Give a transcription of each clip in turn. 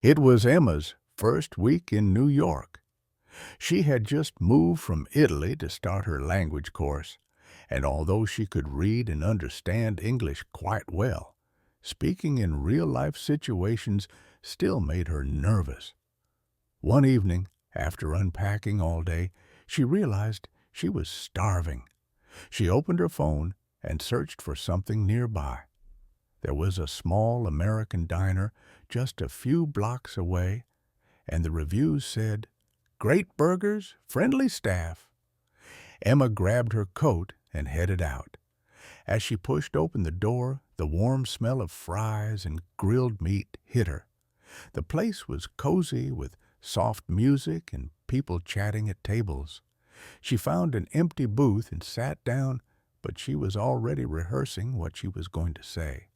It was Emma's first week in New York. She had just moved from Italy to start her language course, and although she could read and understand English quite well, speaking in real-life situations still made her nervous. One evening, after unpacking all day, she realized she was starving. She opened her phone and searched for something nearby. There was a small American diner just a few blocks away, and the reviews said, "Great burgers, friendly staff." Emma grabbed her coat and headed out. As she pushed open the door, the warm smell of fries and grilled meat hit her. The place was cozy with soft music and people chatting at tables. She found an empty booth and sat down, but she was already rehearsing what she was going to say.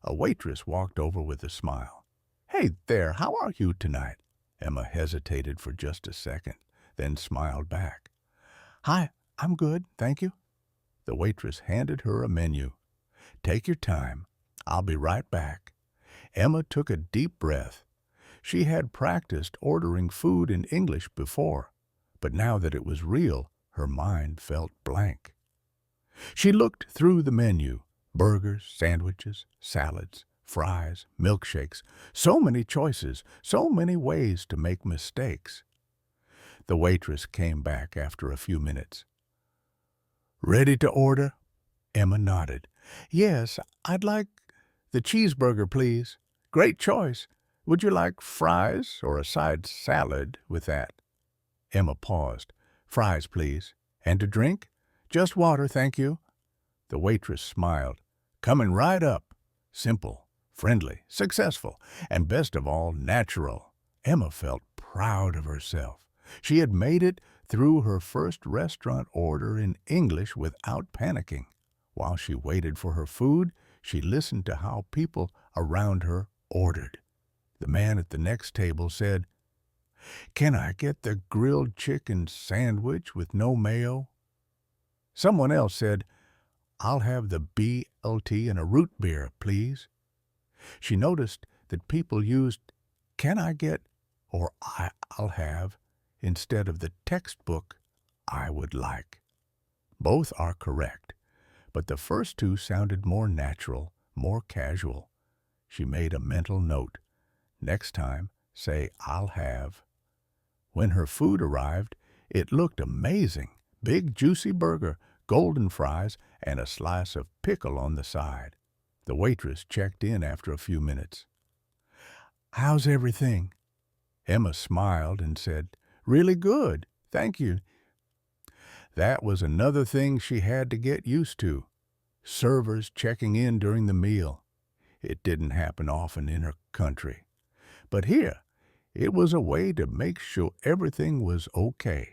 A waitress walked over with a smile. "Hey there, how are you tonight?" Emma hesitated for just a second, then smiled back. "Hi, I'm good, thank you." The waitress handed her a menu. "Take your time. I'll be right back." Emma took a deep breath. She had practiced ordering food in English before, but now that it was real, her mind felt blank. She looked through the menu. Burgers, sandwiches, salads, fries, milkshakes. So many choices, so many ways to make mistakes. The waitress came back after a few minutes. "Ready to order?" Emma nodded. "Yes, I'd like the cheeseburger, please. Great choice. Would you like fries or a side salad with that?" Emma paused. "Fries, please. And a drink?" "Just water, thank you." The waitress smiled. "Coming right up. Simple, friendly, successful, and best of all, natural." Emma felt proud of herself. She had made it through her first restaurant order in English without panicking. While she waited for her food, she listened to how people around her ordered. The man at the next table said, "Can I get the grilled chicken sandwich with no mayo?" Someone else said, "I'll have the BLT and a root beer, please." She noticed that people used "Can I get" or I'll have instead of the textbook "I would like." Both are correct, but the first two sounded more natural, more casual. She made a mental note. Next time, say "I'll have." When her food arrived, it looked amazing. Big, juicy burger, golden fries, and a slice of pickle on the side. The waitress checked in after a few minutes. "How's everything?" Emma smiled and said, "Really good, thank you." That was another thing she had to get used to. Servers checking in during the meal. It didn't happen often in her country. But here, it was a way to make sure everything was okay.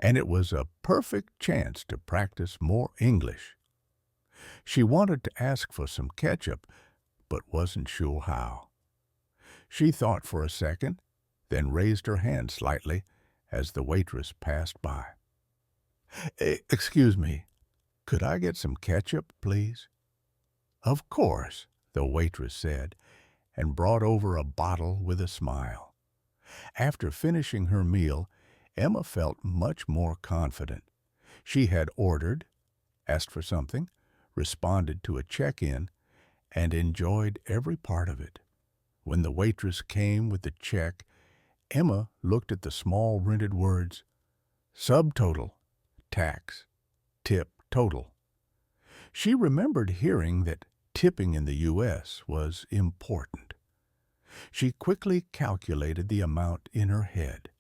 And it was a perfect chance to practice more English. She wanted to ask for some ketchup, but wasn't sure how. She thought for a second, then raised her hand slightly as the waitress passed by. "Excuse me, could I get some ketchup, please?" "Of course," the waitress said, and brought over a bottle with a smile. After finishing her meal, Emma felt much more confident. She had ordered, asked for something, responded to a check-in, and enjoyed every part of it. When the waitress came with the check, Emma looked at the small printed words, "Subtotal, tax, tip, total." She remembered hearing that tipping in the U.S. was important. She quickly calculated the amount in her head.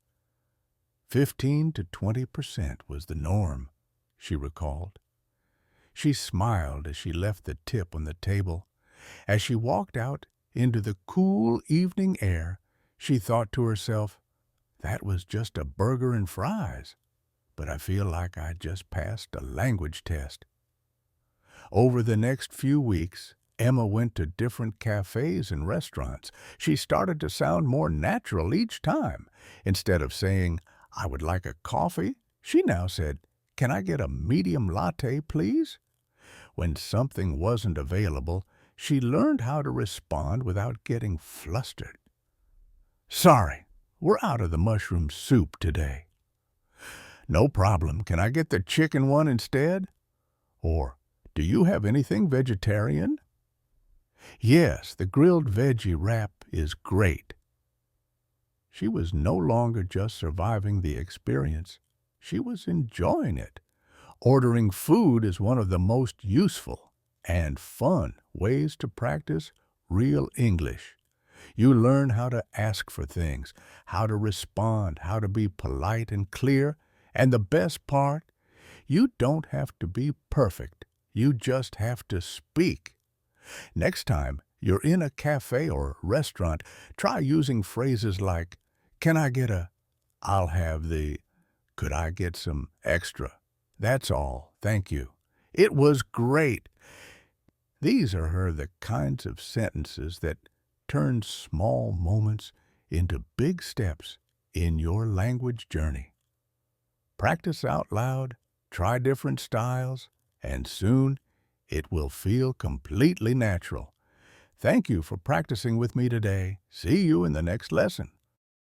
15 to 20% was the norm, she recalled. She smiled as she left the tip on the table. As she walked out into the cool evening air, she thought to herself, "That was just a burger and fries, but I feel like I just passed a language test." Over the next few weeks, Emma went to different cafes and restaurants. She started to sound more natural each time. Instead of saying, "I would like a coffee," she now said, "Can I get a medium latte, please?" When something wasn't available, she learned how to respond without getting flustered. Sorry, we're out of the mushroom soup today. No problem. Can I get the chicken one instead? Or, do you have anything vegetarian? Yes, the grilled veggie wrap is great. She was no longer just surviving the experience. She was enjoying it. Ordering food is one of the most useful and fun ways to practice real English. You learn how to ask for things, how to respond, how to be polite and clear, and the best part, you don't have to be perfect. You just have to speak. Next time you're in a cafe or restaurant, try using phrases like, "Can I get a," "I'll have the," "Could I get some extra?" "That's all, thank you." "It was great." These are the kinds of sentences that turn small moments into big steps in your language journey. Practice out loud, try different styles, and soon it will feel completely natural. Thank you for practicing with me today. See you in the next lesson.